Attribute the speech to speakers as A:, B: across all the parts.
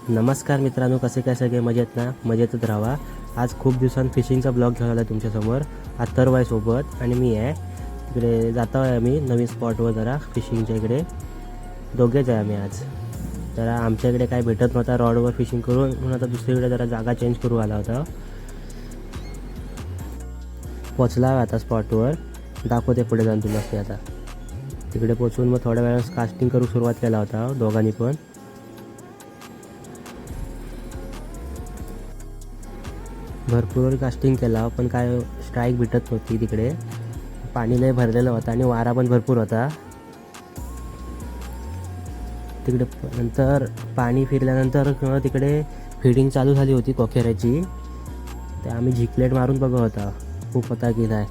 A: नमस्कार मित्रांनो, कसे काय सगळे मजेत ना? मजेतच राहा. आज खूप दिवसांनी फिशिंगचा ब्लॉग घेऊन आला तुमच्यासमोर. अथर्व सोबत आणि मी आहे. तिकडे जातो आहे आम्ही नवीन स्पॉटवर जरा फिशिंगच्या इकडे. दोघेच आहे आम्ही आज. जरा आमच्या इकडे काय भेटत नव्हता रॉडवर फिशिंग करून, म्हणून आता दुसरीकडे जरा जागा चेंज करू आला होता. पोचला आता स्पॉटवर, दाखवते पुढे जाऊन तुम्हाला. आता तिकडे पोचून मग थोड्या वेळास कास्टिंग करू सुरुवात केला होता दोघांनी पण. भरपूर कास्टिंग केला पण काय स्ट्राईक भेटत नव्हती. तिकडे पाणी लय भरलेलं होतं आणि वारा पण भरपूर होता तिकडे. नंतर पाणी फिरल्यानंतर तिकडे फिडिंग चालू झाली होती कोकेऱ्याची. ते आम्ही झिकलेट मारून बघत होता, खूप होता की नाही.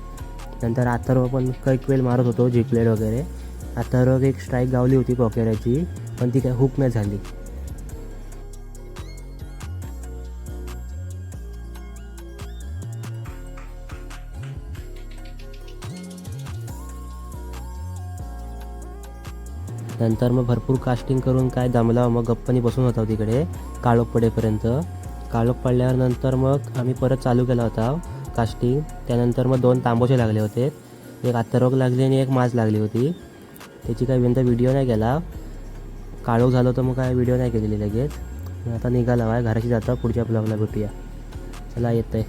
A: नंतर अथर्व पण कैक वेळ मारत होतो झिकलेट वगैरे. अथर्व एक स्ट्राईक गावली होती कोकेऱ्याची, पण ती काय हुक नाही झाली. नंतर मग भरपूर कास्टिंग करून काय दमला, मग गप्पानी बसून होता तिकडे काळोख पडेपर्यंत. काळोख पडल्यावर नंतर मग आम्ही परत चालू केला होता कास्टिंग. त्यानंतर मग 2 तांबोचे लागले होते, एक अथर्वक लागली आणि एक माज लागली होती. त्याची काही विंदा व्हिडिओ नाही केला, काळोख झालं तर मग काय व्हिडिओ नाही केलेली लगेच. आता निघाला आहे घराशी जाता. पुढच्या ब्लॉगला भेटूया. चला, येत आहे.